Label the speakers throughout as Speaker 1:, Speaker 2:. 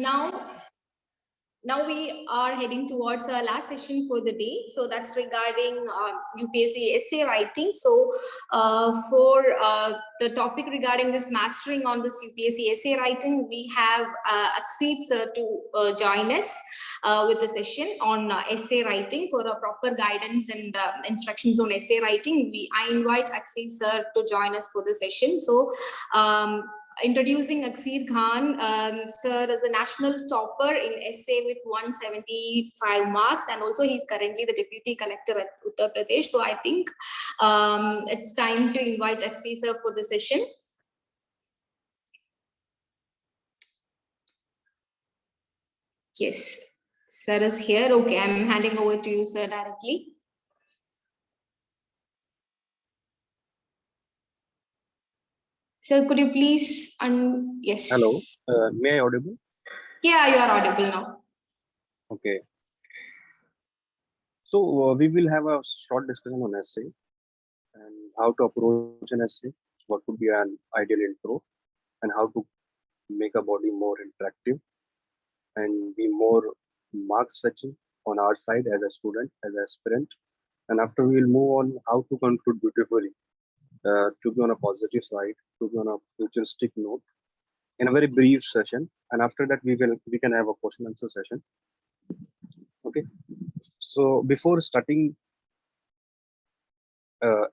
Speaker 1: now we are heading towards our last session for the day. So that's regarding UPSC essay writing. So for the topic regarding this mastering on this UPSC essay writing, we have Aksid sir to join us with the session on essay writing for a proper guidance and instructions on essay writing. I invite Aksid sir to join us for the session. So introducing Aksid Khan, sir is a national topper in essay with 175 marks, and also he's currently the deputy collector at Uttar Pradesh. So I think it's time to invite Aksid sir for the session. Yes, sir is here. Okay, I'm handing over to you, sir, directly. So could you please, yes.
Speaker 2: Hello, may I audible?
Speaker 1: Yeah, you are audible now.
Speaker 2: Okay. So we will have a short discussion on essay and how to approach an essay, what would be an ideal intro, and how to make a body more interactive and be more mark fetching on our side as a student, as an aspirant. And after we will move on how to conclude beautifully, to be on a positive side, to be on a futuristic note, in a very brief session. And after that, we can have a question answer session. Okay. So before starting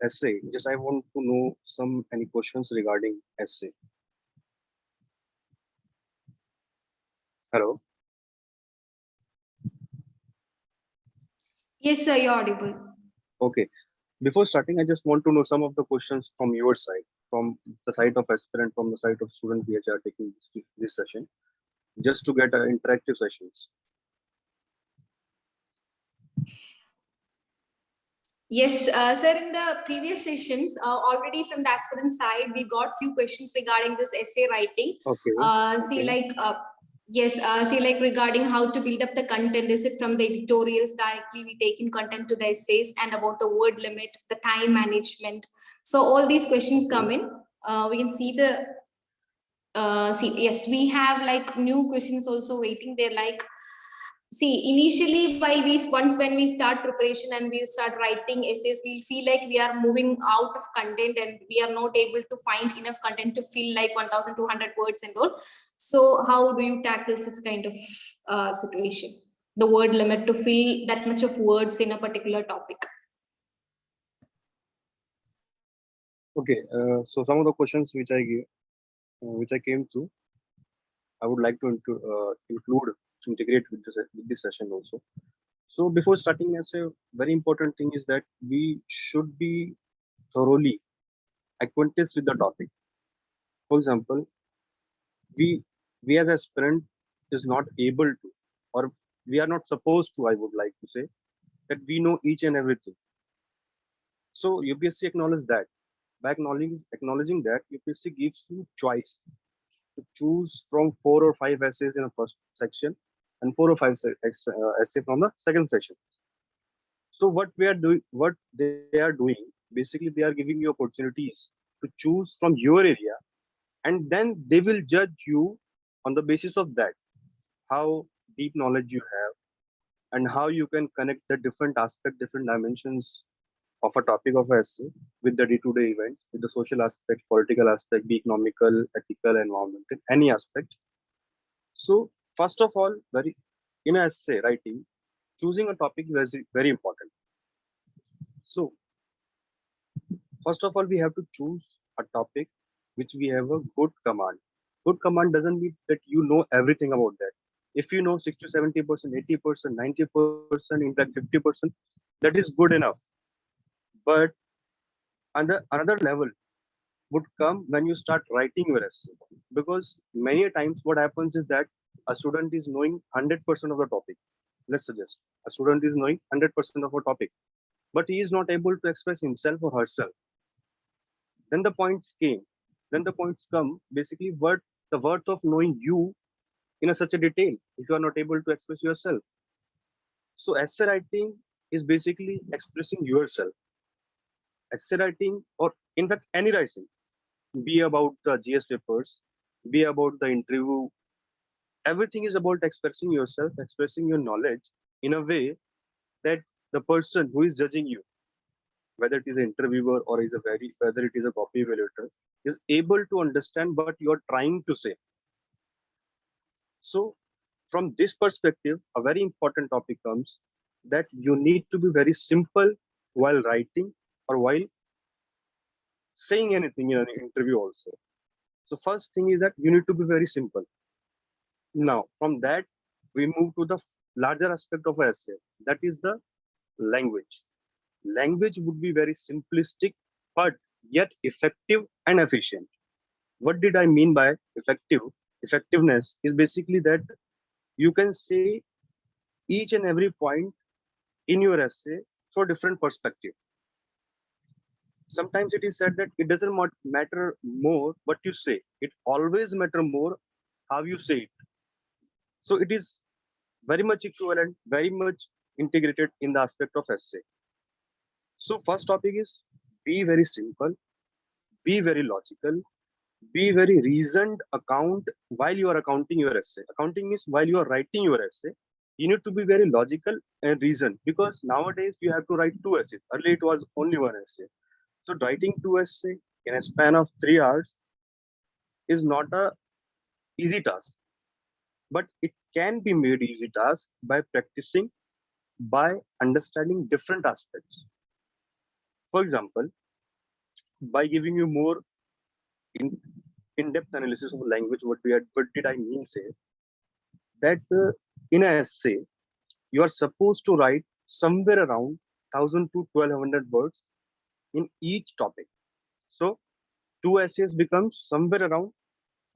Speaker 2: essay, just I want to know any questions regarding essay. Hello.
Speaker 1: Yes, sir, you're audible.
Speaker 2: Okay. Before starting, I just want to know some of the questions from your side, from the side of aspirant, from the side of student which are taking this session, just to get interactive sessions.
Speaker 1: Yes, sir, in the previous sessions, already from the aspirant side, we got few questions regarding this essay writing.
Speaker 2: Okay.
Speaker 1: See, like, see, like regarding how to build up the content, is it from the editorials directly we take in content to the essays, and about the word limit, the time management. So all these questions come in. We can see the, yes, we have like new questions also waiting there, like, see, initially when we start preparation and we start writing essays, we feel like we are moving out of content and we are not able to find enough content to fill like 1,200 words and all. So how do you tackle such kind of situation? The word limit to fill that much of words in a particular topic.
Speaker 2: Okay, so some of the questions which I came to, I would like to integrate with this session also. So before starting essay, very important thing is that we should be thoroughly acquainted with the topic. For example, we as aspirant is not able to, or we are not supposed to, I would like to say, that we know each and everything. So UPSC acknowledges that. By acknowledging that, UPSC gives you choice to choose from 4 or 5 essays in the first section and 4 or 5 essays from the second section. So what they are doing, basically they are giving you opportunities to choose from your area, and then they will judge you on the basis of that, how deep knowledge you have and how you can connect the different aspects, different dimensions of a topic of essay with the day-to-day events, with the social aspect, political aspect, the economical, ethical, environmental, any aspect. So first of all, in essay writing, choosing a topic is very important. So first of all, we have to choose a topic which we have a good command. Good command doesn't mean that you know everything about that. If you know 60, 70%, 80%, 90%, in fact 50%, that is good enough. But another level would come when you start writing your essay. Because many times what happens is that a student is knowing 100% of the topic. Let's suggest a student is knowing 100% of a topic, but he is not able to express himself or herself. Then the points come basically what the worth of knowing you in such a detail if you are not able to express yourself. So essay writing is basically expressing yourself. Essay writing, or in fact any writing, be about the GS papers, be about the interview Everything is about expressing yourself, expressing your knowledge in a way that the person who is judging you, whether it is an interviewer or whether it is a copy evaluator, is able to understand what you are trying to say. So from this perspective, a very important topic comes that you need to be very simple while writing or while saying anything in an interview also. So first thing is that you need to be very simple. Now, from that, we move to the larger aspect of essay. That is the language. Language would be very simplistic, but yet effective and efficient. What did I mean by effective? Effectiveness is basically that you can say each and every point in your essay for different perspective. Sometimes it is said that it doesn't matter more what you say. It always matter more how you say it. So it is very much equivalent, very much integrated in the aspect of essay. So first topic is be very simple, be very logical, be very reasoned account while you are accounting your essay. Accounting means while you are writing your essay, you need to be very logical and reasoned, because nowadays you have to write two essays. Earlier it was only one essay. So writing two essays in a span of 3 hours is not a easy task, but it can be made easy task by practicing, by understanding different aspects. For example, by giving you more in, in-depth analysis of language, what did I mean say? That in an essay, you are supposed to write somewhere around 1000 to 1200 words in each topic. So two essays becomes somewhere around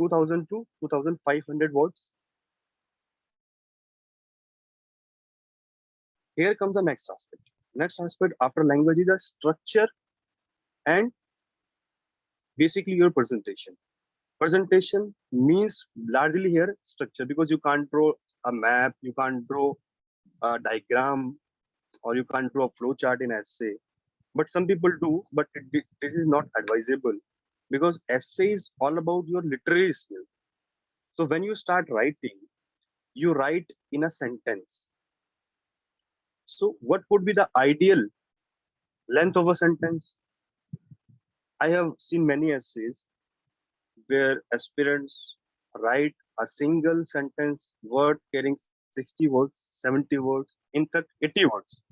Speaker 2: 2000 to 2500 words. Here comes the next aspect. Next aspect after language is the structure and basically your presentation. Presentation means largely here structure, because you can't draw a map, you can't draw a diagram, or you can't draw a flow chart in essay. But some people do, but this is not advisable, because essay is all about your literary skill. So when you start writing, you write in a sentence. So what would be the ideal length of a sentence? I have seen many essays where aspirants write a single sentence word carrying 60 words, 70 words, in fact 80 words,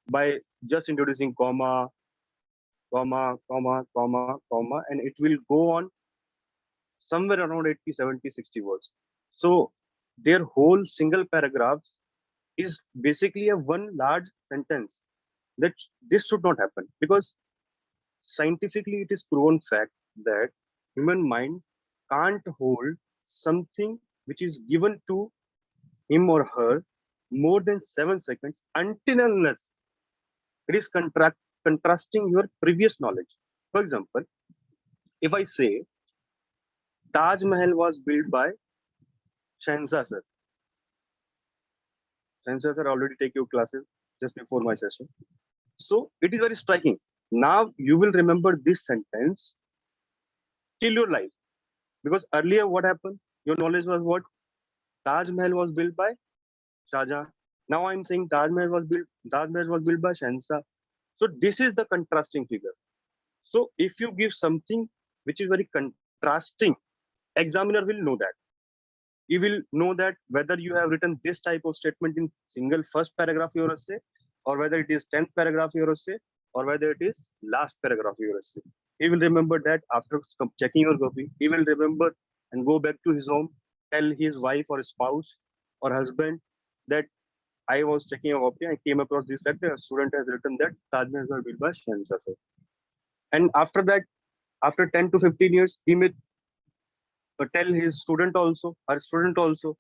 Speaker 2: by just introducing comma, comma, comma, comma, comma, and it will go on somewhere around 80, 70, 60 words. So their whole single paragraph is basically a one large sentence. That this should not happen, because scientifically it is proven fact that human mind can't hold something which is given to him or her more than 7 seconds until unless it is contrasting your previous knowledge. For example, if I say Taj Mahal was built by Shahenzad sir. Shahenzad sir already take your classes just before my session. So it is very striking. Now you will remember this sentence till your life. Because earlier what happened? Your knowledge was what? Taj Mahal was built by Shah Jahan. Now I'm saying Taj Mahal was built by Shahenzad. So this is the contrasting figure. So if you give something which is very contrasting, examiner will know that. He will know that whether you have written this type of statement in single first paragraph of your essay, or whether it is 10th paragraph of your essay, or whether it is last paragraph of your essay. He will remember that after checking your copy. He will remember and go back to his home, tell his wife or spouse or husband that I was checking a copy. I came across this fact that a student has written that Taj Mahal was built by Shahenzad sir. And after that, after 10 to 15 years, he may tell his student also, her student also.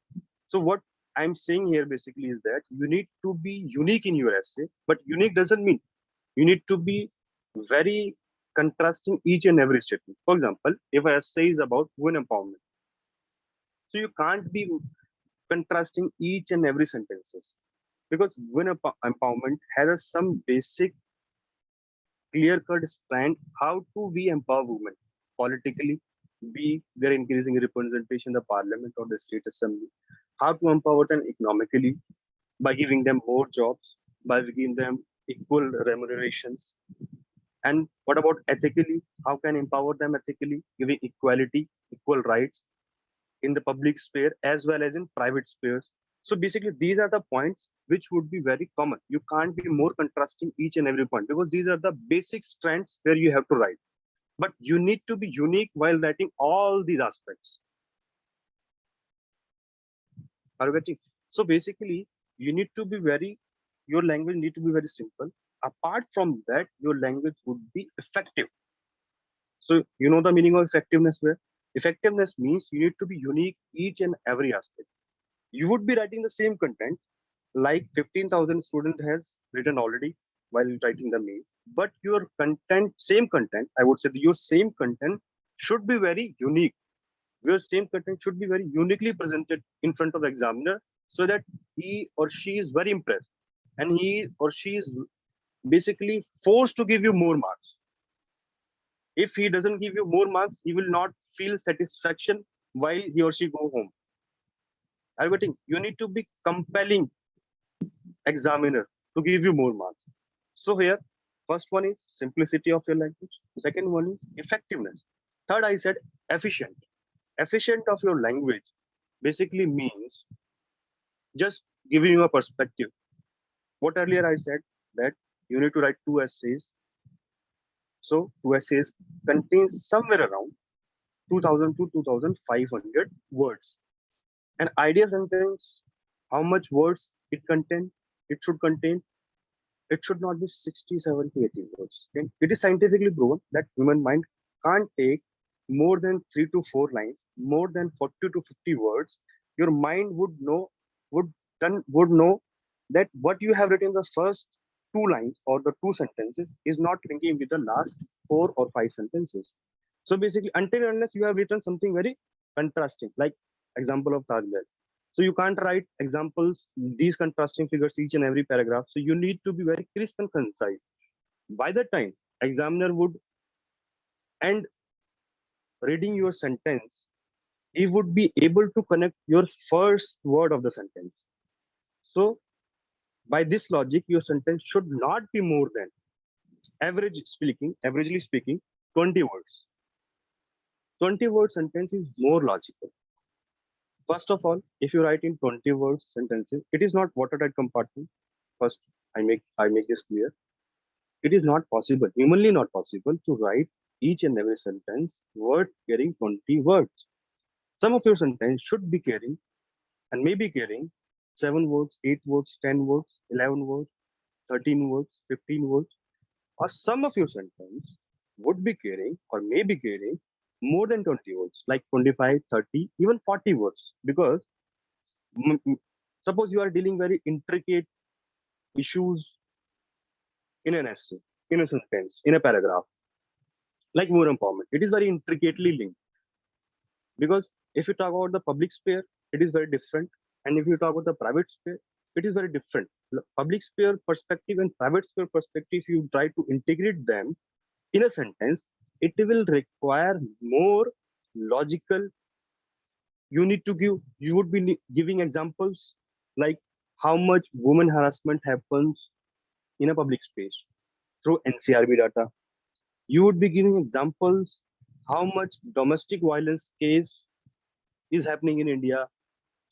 Speaker 2: So what I'm saying here basically is that you need to be unique in your essay, but unique doesn't mean you need to be very contrasting each and every statement. For example, if an essay is about women empowerment, so you can't be contrasting each and every sentences, because women empowerment has some basic clear-cut strand how to we empower women politically, be their increasing representation in the parliament or the state assembly, how to empower them economically by giving them more jobs, by giving them equal remunerations. And what about ethically? How can empower them ethically, giving equality, equal rights in the public sphere as well as in private spheres. So basically, these are the points which would be very common. You can't be more contrasting each and every point because these are the basic strengths where you have to write. But you need to be unique while writing all these aspects. Are you getting? So basically, you need to be very, your language need to be very simple. Apart from that, your language would be effective. So you know the meaning of effectiveness where? Effectiveness means you need to be unique each and every aspect. You would be writing the same content like 15,000 student has written already while writing the mail, but your content, same content, I would say your same content should be very unique. Your same content should be very uniquely presented in front of the examiner so that he or she is very impressed and he or she is basically forced to give you more marks. If he doesn't give you more marks, he will not feel satisfaction while he or she go home. Are you getting? You need to be compelling examiner to give you more marks. So here, first one is simplicity of your language. Second one is effectiveness. Third, I said efficient. Efficient of your language basically means just giving you a perspective. What earlier I said that you need to write two essays. So two essays contains somewhere around 2000 to 2500 words. An idea sentence, how much words it should contain, it should not be 67 to 80 words. Okay? It is scientifically proven that human mind can't take more than 3 to 4 lines, more than 40 to 50 words. Your mind would know that what you have written the first 2 lines or the 2 sentences is not linking with the last 4 or 5 sentences. So basically, until and unless you have written something very contrasting, like example of Taj Mahal. So you can't write examples, these contrasting figures each and every paragraph. So you need to be very crisp and concise. By the time examiner would end reading your sentence, he would be able to connect your first word of the sentence. So by this logic, your sentence should not be more than averagely speaking, 20 words. 20 word sentence is more logical. First of all, if you write in 20 words sentences, it is not watertight compartment. First, I make this clear. It is not possible, humanly not possible, to write each and every sentence word carrying 20 words. Some of your sentence should be carrying and may be carrying 7 words, 8 words, 10 words, 11 words, 13 words, 15 words, or some of your sentence would be carrying or may be carrying more than 20 words, like 25, 30, even 40 words. Because suppose you are dealing very intricate issues in an essay, in a sentence, in a paragraph, like more empowerment. It is very intricately linked because if you talk about the public sphere, it is very different. And if you talk about the private sphere, it is very different. Public sphere perspective and private sphere perspective, if you try to integrate them in a sentence, it will require more logical. You would be giving examples like how much women harassment happens in a public space through NCRB data. You would be giving examples how much domestic violence case is happening in India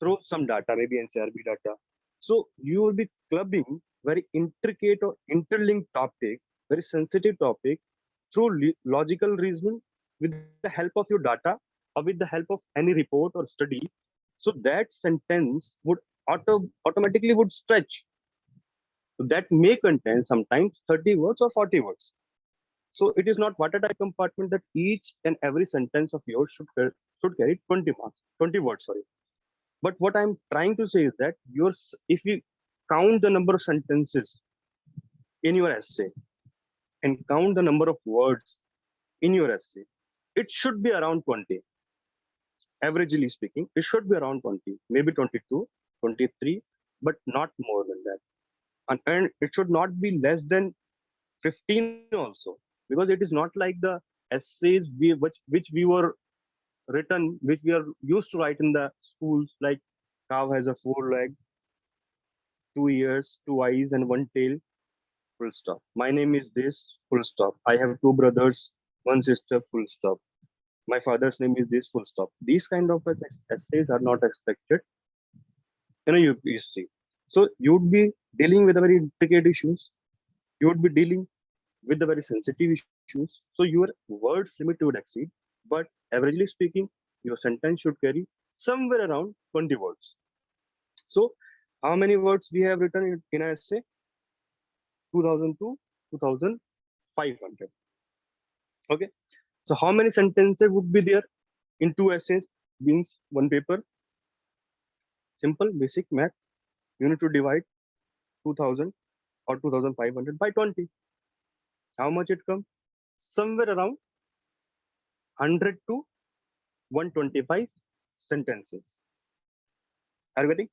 Speaker 2: through some data, maybe NCRB data. So you will be clubbing very intricate or interlinked topic, very sensitive topic through logical reasoning with the help of your data or with the help of any report or study. So that sentence would automatically would stretch. So that may contain sometimes 30 words or 40 words. So it is not watertight compartment that each and every sentence of yours should carry 20 marks, 20 words, sorry. But what I'm trying to say is that if you count the number of sentences in your essay and count the number of words in your essay, it should be around 20. Averagely speaking, it should be around 20, maybe 22, 23, but not more than that. And it should not be less than 15 also, because it is not like the essays which we were written, which we are used to write in the schools, like Cow has a 4 leg, 2 ears, 2 eyes, and one tail. Full stop. My name is this. Full stop. I have 2 brothers, one sister. Full stop. My father's name is this. Full stop. These kind of essays are not expected in a UPSC. So you would be dealing with a very intricate issues. You would be dealing with the very sensitive issues. So your words limit would exceed. But averagely speaking, your sentence should carry somewhere around 20 words. So how many words we have written in an essay? 2000 to 2500. Okay. So how many sentences would be there in 2 essays? Means one paper. Simple basic math. You need to divide 2000 or 2500 by 20. How much it comes? Somewhere around 100 to 125 sentences. Are you getting?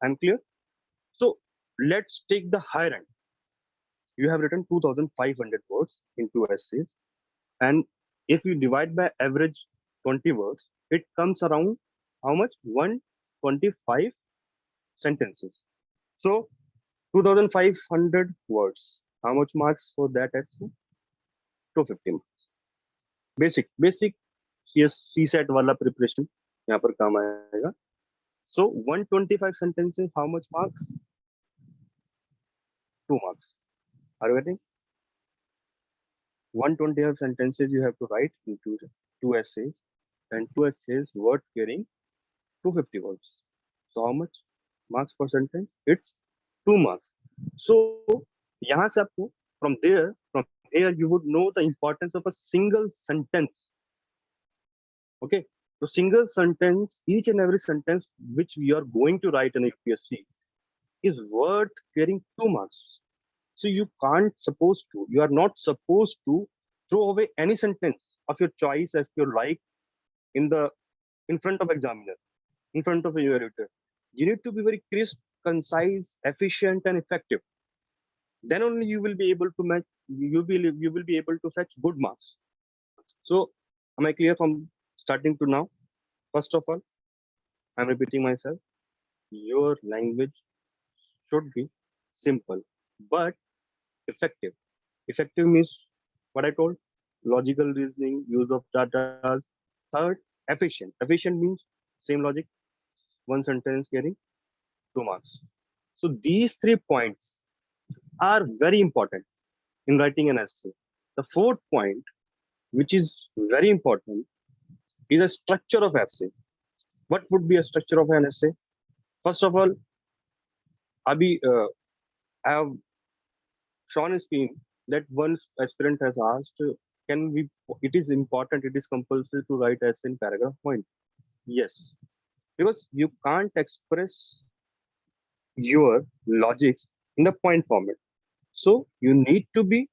Speaker 2: I'm clear. So let's take the higher end. You have written 2500 words in 2 essays, and if you divide by average 20 words, it comes around how much? 125 sentences. So 2500 words. How much marks for that essay? 250 marks. Basic CSAT वाला preparation यहाँ पर काम आएगा. So 125 sentences, how much marks? 2 marks. Are you getting? 125 sentences you have to write into 2 essays, and 2 essays word carrying 250 words. So how much marks per sentence? It's 2 marks. So यहाँ से आपको from here you would know the importance of a single sentence. Okay, so single sentence, each and every sentence which we are going to write in a UPSC is worth carrying 2 marks. So you are not supposed to throw away any sentence of your choice as you like in front of examiner, in front of a evaluator. You need to be very crisp, concise, efficient, and effective. Then only you will be able to match. You will be able to fetch good marks. So, am I clear from starting to now? First of all, I'm repeating myself. Your language should be simple but effective. Effective means what I told: logical reasoning, use of data. Third, efficient. Efficient means same logic, one sentence carrying 2 marks. So these 3 points are very important in writing an essay. The fourth point, which is very important, is a structure of essay. What would be a structure of an essay? First of all, Abhi, I have shown a screen that one aspirant has asked, can we, it is important, it is compulsory to write essay in paragraph point. Yes, because you can't express your logics in the point format. So you need to be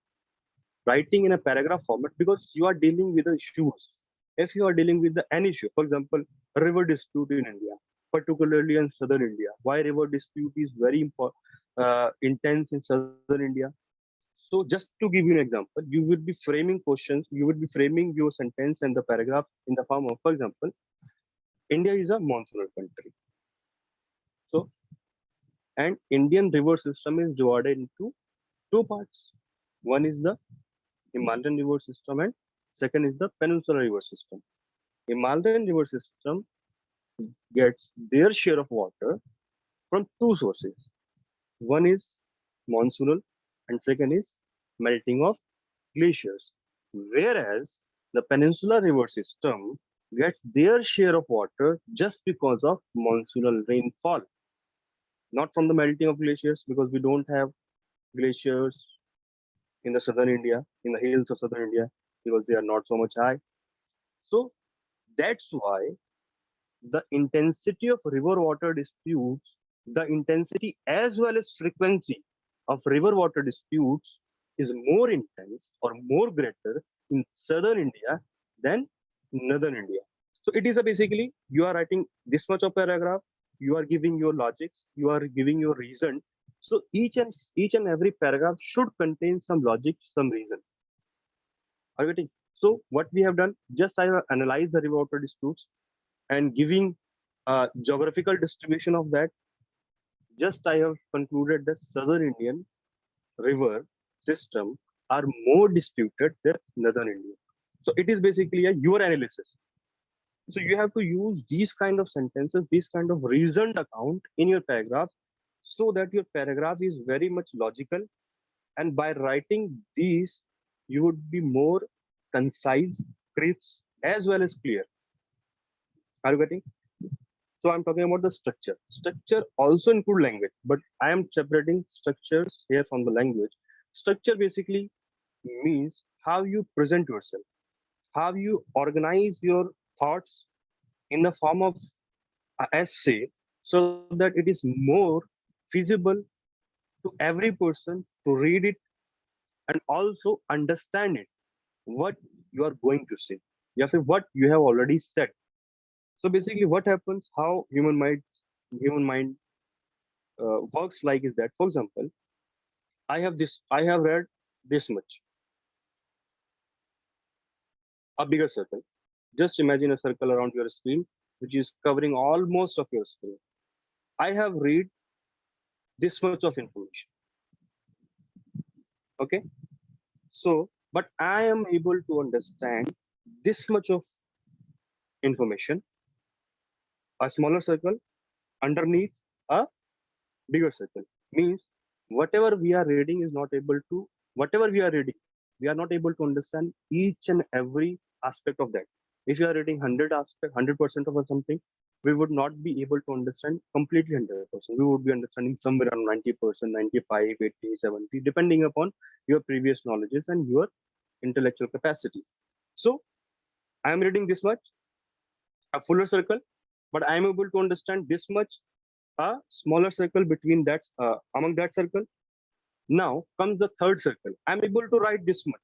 Speaker 2: writing in a paragraph format because you are dealing with the issues. If you are dealing with any issue, for example, a river dispute in India, particularly in southern India, why river dispute is very intense in southern India. So just to give you an example, you will be framing questions, you will be framing your sentence and the paragraph in the form of, for example, India is a monsoonal country. So, and Indian river system is divided into 2 parts. One is the Himalayan river system and second is the Peninsular river system. Himalayan river system gets their share of water from 2 sources. One is monsoonal and second is melting of glaciers. Whereas the Peninsular river system gets their share of water just because of monsoonal rainfall, not from the melting of glaciers, because we don't have glaciers in the southern India, in the hills of southern India, because they are not so much high. So that's why the intensity of river water disputes, the intensity as well as frequency of river water disputes is more intense or more greater in southern India than northern India. So it is basically you are writing this much of paragraph, you are giving your logics, you are giving your reason. So each and every paragraph should contain some logic, some reason. Are you getting? So what we have done, just I have analyzed the river water disputes and giving geographical distribution of that, just I have concluded that Southern Indian river system are more disputed than Northern India. So it is basically a your analysis. So you have to use these kind of sentences, these kind of reasoned account in your paragraph, so that your paragraph is very much logical. And by writing these, you would be more concise, crisp, as well as clear. Are you getting? So I'm talking about the structure. Structure also include language, but I am separating structures here from the language. Structure basically means how you present yourself, how you organize your thoughts in the form of a essay, so that it is more feasible to every person to read it and also understand it, what you are going to say, yes, what you have already said. So basically, what happens, how human mind works like is that, for example, I have read this much, a bigger circle. Just imagine a circle around your screen, which is covering almost of your screen. I have read this much of information. Okay, so but I am able to understand this much of information, a smaller circle underneath a bigger circle. Means whatever we are reading is not able to, whatever we are reading, we are not able to understand each and every aspect of that. If you are reading 100% of something, we would not be able to understand completely 100%. We would be understanding somewhere around 90%, 95, 80, 70, depending upon your previous knowledges and your intellectual capacity. So I am reading this much, a fuller circle, but I am able to understand this much, a smaller circle between that, among that circle. Now comes the third circle. I'm able to write this much.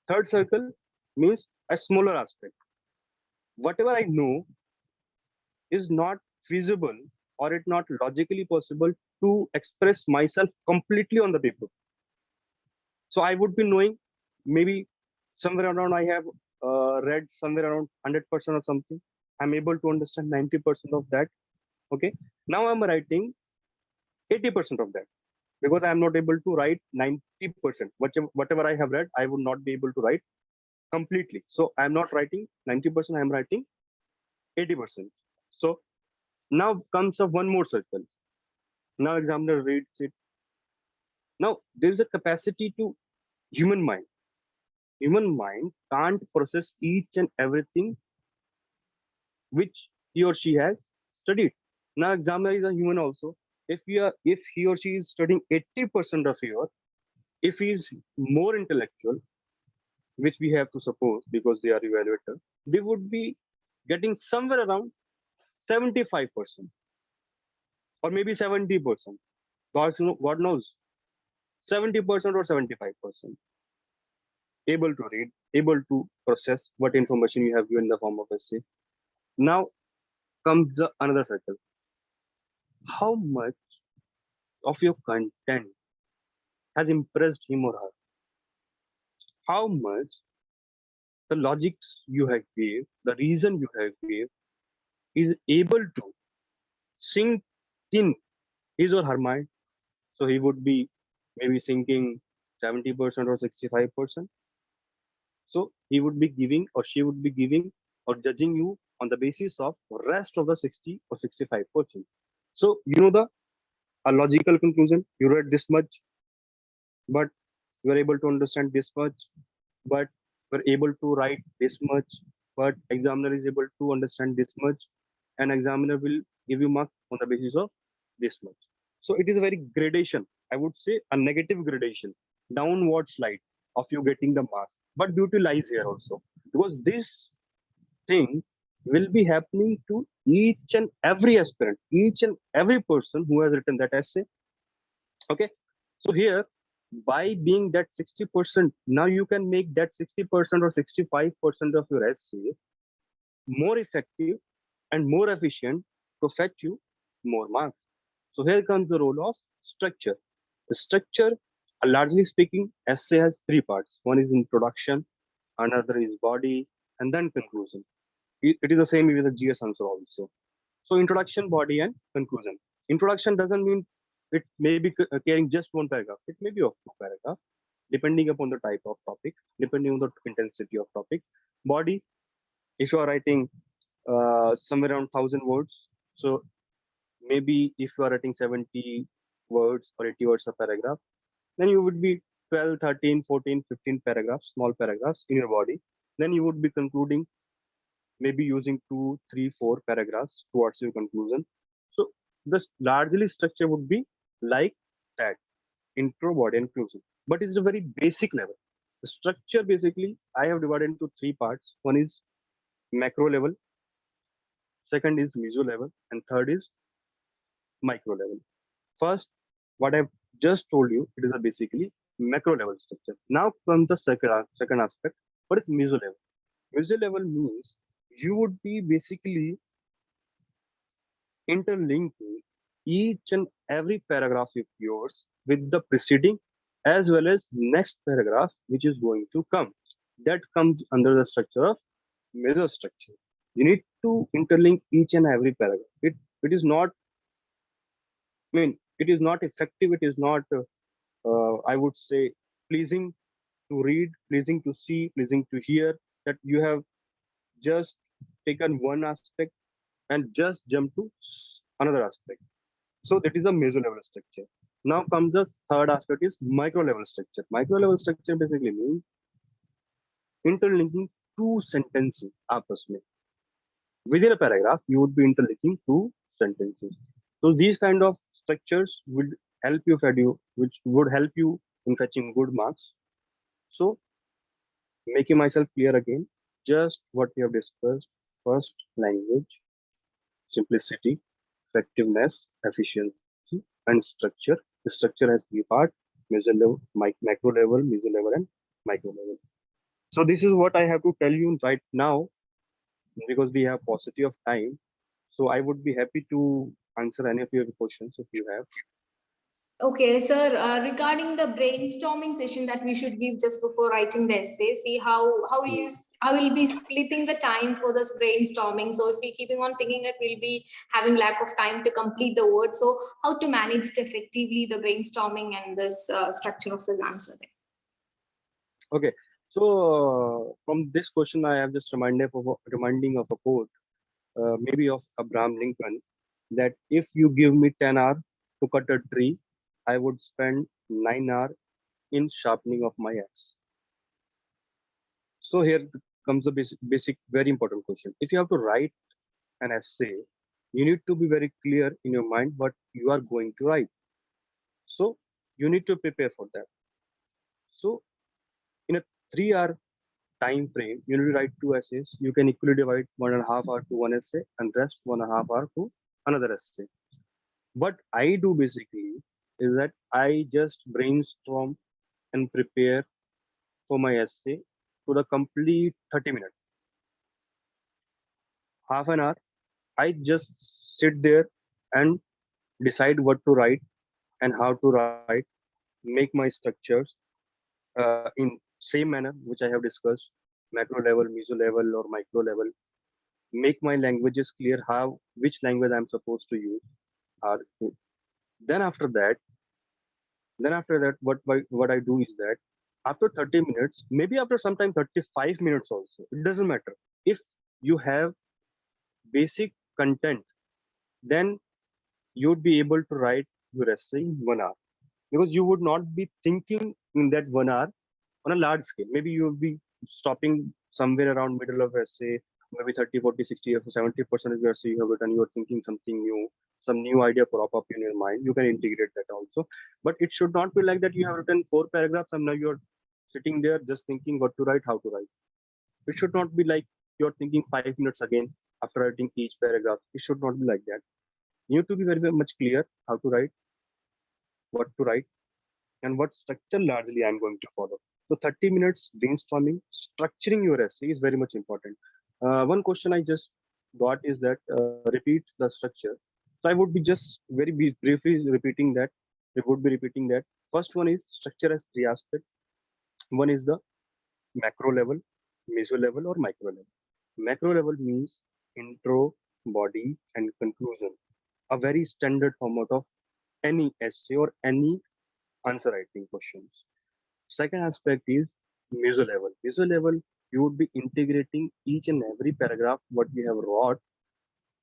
Speaker 2: Third circle means a smaller aspect. Whatever I know is not feasible or it not logically possible to express myself completely on the paper. So I would be knowing maybe somewhere around I have read somewhere around 100% of something. I'm able to understand 90% of that. Okay. Now I'm writing 80% of that, because I am not able to write 90%. Whatever I have read, I would not be able to write completely. So I am not writing 90%, I am writing 80%. So now comes up one more circle. Now examiner reads it. Now there is a capacity to human mind. Human mind can't process each and everything which he or she has studied. Now examiner is a human also. If he or she is studying 80% of your, if he is more intellectual, which we have to suppose because they are evaluator, they would be getting somewhere around 75% or maybe 70%. God knows, 70% or 75%. Able to read, able to process what information you have given in the form of essay. Now comes another circle. How much of your content has impressed him or her? How much the logics you have gave, the reason you have gave, is able to sink in his or her mind. So he would be maybe sinking 70% or 65%. So he would be giving or she would be giving or judging you on the basis of rest of the 60 or 65%. So you know the a logical conclusion. You read this much, but you are able to understand this much, but we're able to write this much, but examiner is able to understand this much, and examiner will give you marks on the basis of this much. So it is a very gradation, I would say a negative gradation, downward slide of you getting the marks. But beauty lies here also, because this thing will be happening to each and every aspirant, each and every person who has written that essay. Okay, so here, by being that 60%, now you can make that 60% or 65% of your essay more effective and more efficient to fetch you more marks. So here comes the role of structure. The structure, largely speaking, essay has three parts. One is introduction, another is body, and then conclusion. It is the same with the GS answer also. So introduction, body, and conclusion. Introduction doesn't mean it may be carrying just one paragraph. It may be of two paragraph, depending upon the type of topic, depending on the intensity of topic. Body, if you are writing somewhere around 1,000 words, so maybe if you are writing 70 words or 80 words a paragraph, then you would be 12, 13, 14, 15 paragraphs, small paragraphs in your body. Then you would be concluding, maybe using 2, 3, 4 paragraphs towards your conclusion. So this largely structure would be like that: intro, body, and conclusion. But it's a very basic level. The structure basically I have divided into three parts. One is macro level, second is meso level, and third is micro level. First, what I've just told you, it is a basically macro level structure. Now comes the second aspect. What is meso level? Meso level means you would be basically interlinking each and every paragraph of yours with the preceding as well as next paragraph which is going to come. That comes under the structure of mesostructure. You need to interlink each and every paragraph. It is not, I mean, it is not effective. It is not, I would say, pleasing to read, pleasing to see, pleasing to hear, that you have just taken one aspect and just jump to another aspect. So that is a meso level structure. Now comes the third aspect is micro level structure. Micro level structure basically means interlinking two sentences आपस में. Within a paragraph, you would be interlinking two sentences. So these kind of structures would help you which would help you in fetching good marks. So making myself clear again, just what we have discussed. First, language, simplicity, effectiveness, efficiency, and structure. The structure has three parts: meso level, macro level, meso level, and micro level. So this is what I have to tell you right now because we have paucity of time. So I would be happy to answer any of your questions if you have.
Speaker 1: Okay, sir, regarding the brainstorming session that we should give just before writing the essay, see how we'll be splitting the time for this brainstorming. So if we're keeping on thinking it, we'll be having lack of time to complete the word. So how to manage it effectively, the brainstorming and this structure of this answer then?
Speaker 2: Okay, so from this question, I have just reminding of a quote, maybe of Abraham Lincoln, that if you give me 10 hours to cut a tree, I would spend 9 hours in sharpening of my axe. So here comes a basic, very important question. If you have to write an essay, you need to be very clear in your mind what you are going to write. So you need to prepare for that. So in a 3-hour time frame, you need to write 2 essays. You can equally divide 1.5 hour to one essay and rest 1.5 hour to another essay. What I do basically is that I just brainstorm and prepare for my essay to the complete 30 minutes. Half an hour, I just sit there and decide what to write and how to write, make my structures in same manner which I have discussed, macro level, meso level, or micro level. Make my languages clear, which language I'm supposed to use. Uh, then after that, what I do is that after 30 minutes, maybe after sometime 35 minutes also, it doesn't matter. If you have basic content, then you would be able to write your essay in 1 hour because you would not be thinking in that 1 hour on a large scale. Maybe you will be stopping somewhere around middle of essay, maybe 30, 40, 60, or 70% of your essay you have written, you're thinking something new, some new idea pop up in your mind. You can integrate that also. But it should not be like that you have written 4 paragraphs and now you're sitting there just thinking what to write, how to write. It should not be like you're thinking 5 minutes again after writing each paragraph. It should not be like that. You need to be very, very much clear how to write, what to write, and what structure largely I'm going to follow. So 30 minutes brainstorming, structuring your essay is very much important. One question I just got is that repeat the structure. So I would be just very briefly repeating that. We would be repeating that. First one is structure has 3 aspects. One is the macro level, meso level, or micro level. Macro level means intro, body, and conclusion. A very standard format of any essay or any answer writing questions. Second aspect is meso level. Meso level, you would be integrating each and every paragraph what you have wrote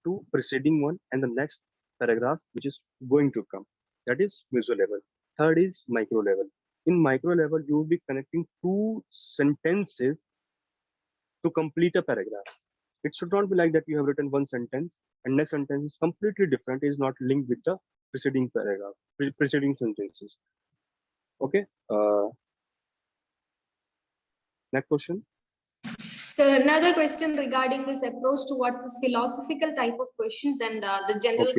Speaker 2: to preceding one and the next paragraph which is going to come. That is meso level. Third is micro level. In micro level, you will be connecting two sentences to complete a paragraph. It should not be like that you have written one sentence and next sentence is completely different, is not linked with the preceding paragraph, preceding sentences. Okay. Next question.
Speaker 1: So another question regarding this approach towards this philosophical type of questions and the general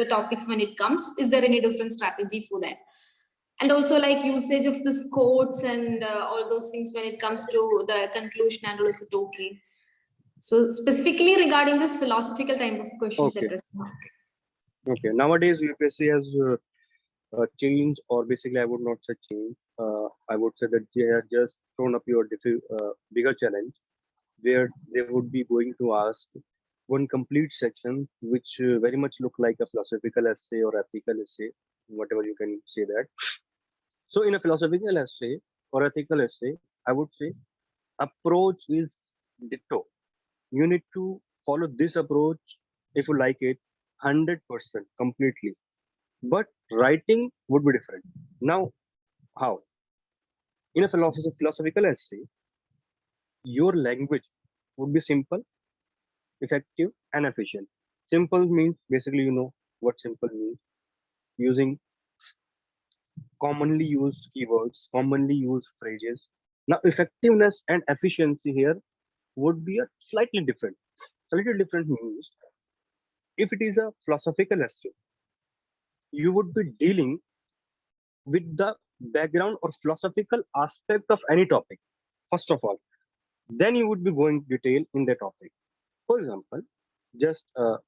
Speaker 1: topics when it comes. Is there any different strategy for that? And also like usage of this quotes and all those things when it comes to the conclusion and also talking. So specifically regarding this philosophical type of questions.
Speaker 2: Okay. Okay. Nowadays, UPSC has changed, or basically, I would not say change. I would say that they have just thrown up your bigger challenge, where they would be going to ask one complete section, which very much look like a philosophical essay or ethical essay, whatever you can say that. So, in a philosophical essay or ethical essay, I would say approach is ditto. You need to follow this approach if you like it 100% completely. But writing would be different. Now, how? In a philosophical essay, your language would be simple, effective, and efficient. Simple means basically you know what simple means. Using commonly used keywords, commonly used phrases. Now, effectiveness and efficiency here would be a slightly different. Slightly different means if it is a philosophical essay, you would be dealing with the background or philosophical aspect of any topic, first of all. Then you would be going detail in the topic. For example, just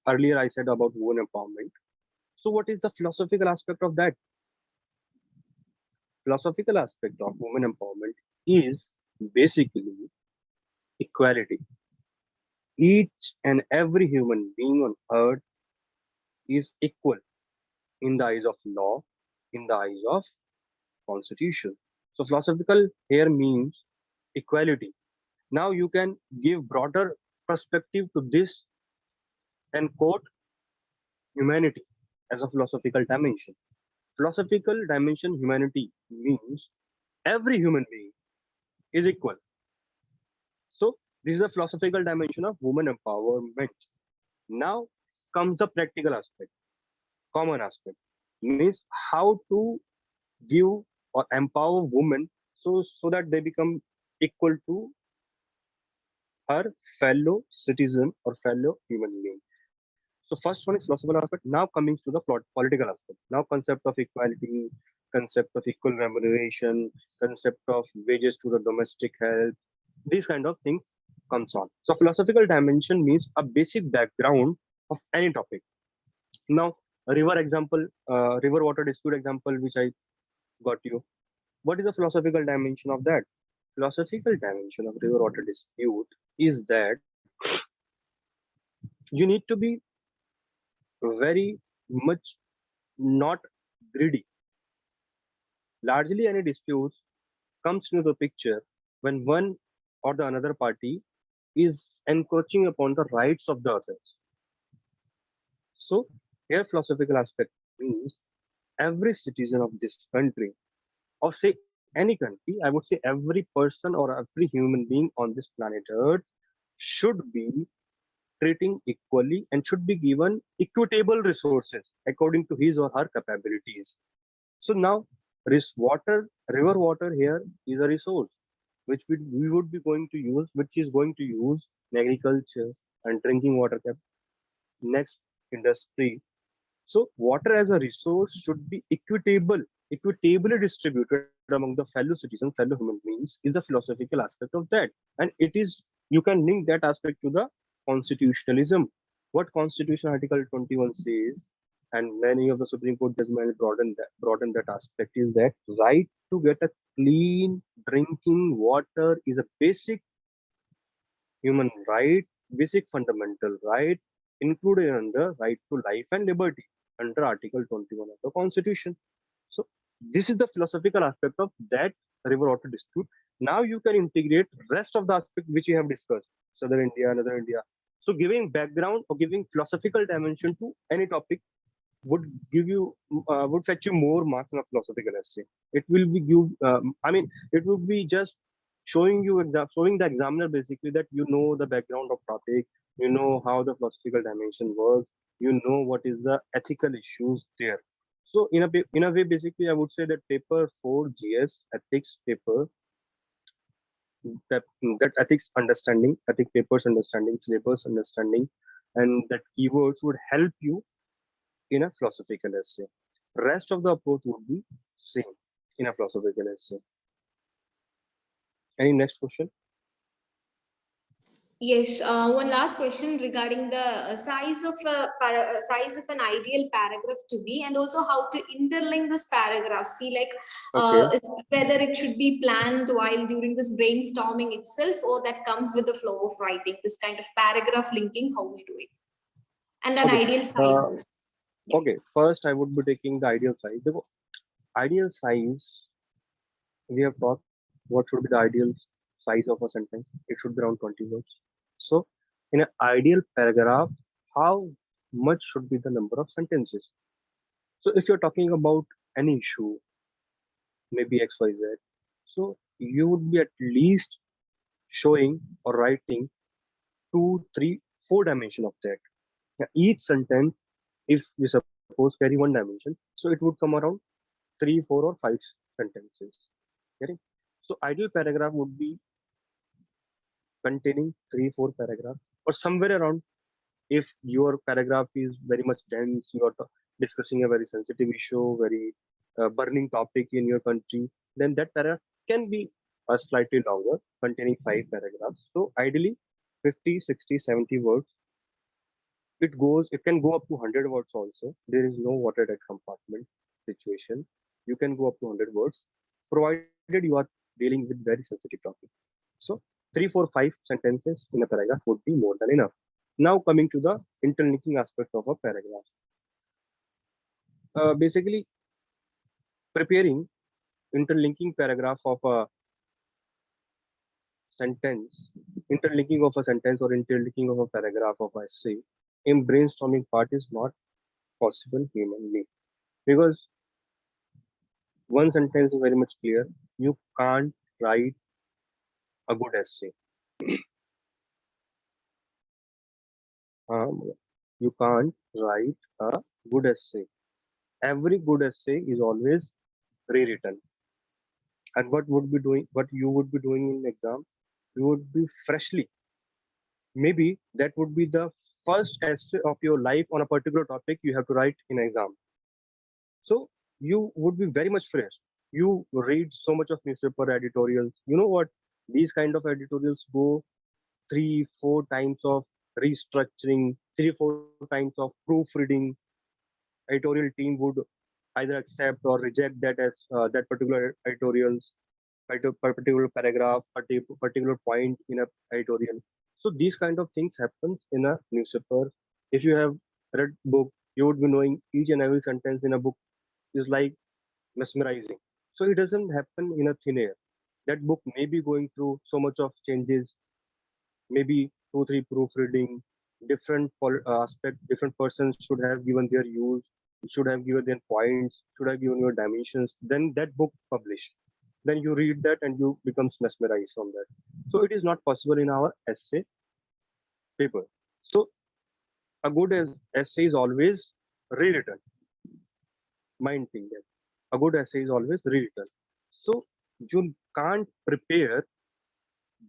Speaker 2: earlier I said about women empowerment. So what is the philosophical aspect of that? Philosophical aspect of women empowerment is basically equality. Each and every human being on earth is equal in the eyes of law, in the eyes of constitution. So philosophical here means equality. Now you can give broader perspective to this and quote humanity as a philosophical dimension. Philosophical dimension humanity means every human being is equal. So this is the philosophical dimension of woman empowerment. Now comes the practical aspect, common aspect, means how to give or empower women so that they become equal to her fellow citizen or fellow human being. So first one is philosophical aspect. Now coming to the political aspect. Now concept of equality, concept of equal remuneration, concept of wages to the domestic help. These kind of things comes on. So philosophical dimension means a basic background of any topic. Now river example, river water dispute example, which I got you. What is the philosophical dimension of that? Philosophical dimension of river water dispute is that you need to be very much not greedy. Largely, any dispute comes into the picture when one or the another party is encroaching upon the rights of the others. So, here philosophical aspect means every citizen of this country, or say any country, I would say every person or every human being on this planet Earth should be treating equally and should be given equitable resources according to his or her capabilities. So now, river water here is a resource which we would be going to use, which is going to use in agriculture and drinking water next industry. So water as a resource should be equitably distributed among the fellow citizens, fellow human beings, is the philosophical aspect of that. And it is, you can link that aspect to the constitutionalism. What Constitution Article 21 says, and many of the Supreme Court judgments broaden that aspect, is that right to get a clean drinking water is a basic human right, basic fundamental right. included under right to life and liberty under Article 21 of the Constitution. So this is the philosophical aspect of that river water dispute. Now you can integrate rest of the aspect which we have discussed, Southern India, Northern India. So giving background or giving philosophical dimension to any topic would give you would fetch you more marks in a philosophical essay. It will be give it would be just showing you showing the examiner basically that you know the background of topic, you know how the philosophical dimension works, you know what is the ethical issues there. So in a way basically I would say that paper 4 GS ethics paper, that that ethics understanding, ethic papers understanding, syllabus understanding, and that keywords would help you in a philosophical essay. Rest of the approach would be same in a philosophical essay. Any next question?
Speaker 1: Yes, one last question regarding the size of an ideal paragraph to be, and also how to interlink this paragraph. See, like
Speaker 2: Okay.
Speaker 1: whether it should be planned while during this brainstorming itself, or that comes with the flow of writing. This kind of paragraph linking, how we do it, and an
Speaker 2: Okay.
Speaker 1: ideal size. Yeah.
Speaker 2: Okay. First, I would be taking the ideal size. The ideal size, we have thought what should be the ideal size of a sentence. It should be around 20 words. So, in an ideal paragraph, how much should be the number of sentences? So, if you're talking about any issue, maybe XYZ, so you would be at least showing or writing two, three, four dimension of that. Now, each sentence, if we suppose carry one dimension, so it would come around three, four, or five sentences. Getting? So ideal paragraph would be containing three, four paragraphs, or somewhere around. If your paragraph is very much dense, you are discussing a very sensitive issue, very burning topic in your country, then that paragraph can be slightly longer, containing five paragraphs. So ideally, 50, 60, 70 words. It can go up to 100 words also. There is no watertight compartment situation. You can go up to 100 words, provided you are dealing with very sensitive topic. So three, four, five sentences in a paragraph would be more than enough. Now coming to the interlinking aspect of a paragraph. Basically, preparing interlinking paragraph of a sentence, interlinking of a sentence or interlinking of a paragraph of a essay in brainstorming part is not possible humanly, because one sentence is very much clear. You can't write a good essay. Um, you can't write a good essay. Every good essay is always rewritten. And what you would be doing in exam, you would be freshly. Maybe that would be the first essay of your life on a particular topic you have to write in exam. So you would be very much fresh. You read so much of newspaper editorials. You know what? These kind of editorials go three, four times of restructuring, three, four times of proofreading. Editorial team would either accept or reject that as that particular editorials, particular paragraph, particular point in a editorial. So these kind of things happens in a newspaper. If you have read book, you would be knowing each and every sentence in a book is like mesmerizing. So it doesn't happen in a thin air. That book may be going through so much of changes, maybe two, three proofreading, different aspect, different persons should have given their use, should have given their points, should have given your dimensions. Then that book published. Then you read that and you becomes mesmerized from that. So it is not possible in our essay paper. So a good essay is always rewritten. Mind thing that a good essay is always rewritten. So you can't prepare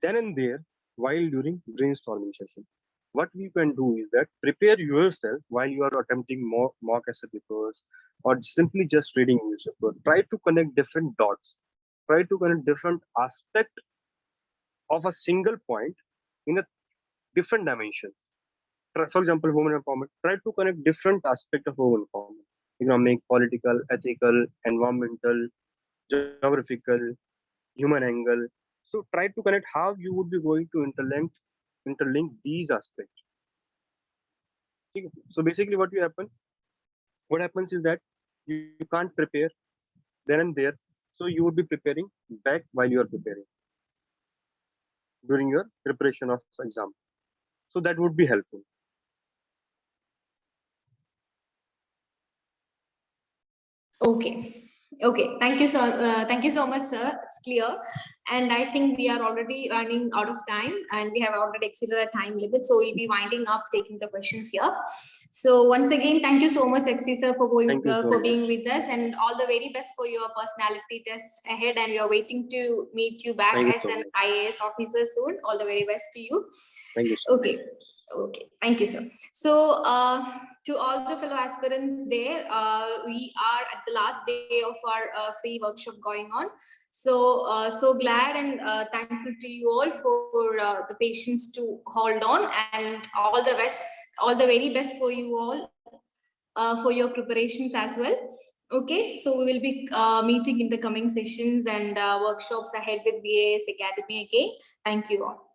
Speaker 2: then and there while during brainstorming session. What we can do is that prepare yourself while you are attempting mock essay papers or simply just reading newspaper. Try to connect different dots. Try to connect different aspect of a single point in a different dimension. For example, women empowerment. Try to connect different aspect of women empowerment: economic, political, ethical, environmental, geographical, human angle. So try to connect how you would be going to interlink these aspects. So basically what happens is that you can't prepare then and there, so you would be preparing back while you are preparing during your preparation of exam. So that would be helpful.
Speaker 1: Okay. Okay. Thank you so much, sir. It's clear. And I think we are already running out of time and we have already exceeded our time limit. So we'll be winding up taking the questions here. So once again, thank you so much, Exi sir, for
Speaker 2: Thank you so
Speaker 1: for being
Speaker 2: much.
Speaker 1: with us, and all the very best for your personality test ahead. And we are waiting to meet you back
Speaker 2: Thank you
Speaker 1: as
Speaker 2: so
Speaker 1: an
Speaker 2: much.
Speaker 1: IAS officer soon. All the very best to you.
Speaker 2: Thank you so much.
Speaker 1: Okay. Okay, thank you, sir. So, to all the fellow aspirants there, we are at the last day of our free workshop going on. So, so glad and thankful to you all for the patience to hold on, and all the very best for you all for your preparations as well. Okay, so we will be meeting in the coming sessions and workshops ahead with BAS Academy again. Thank you all.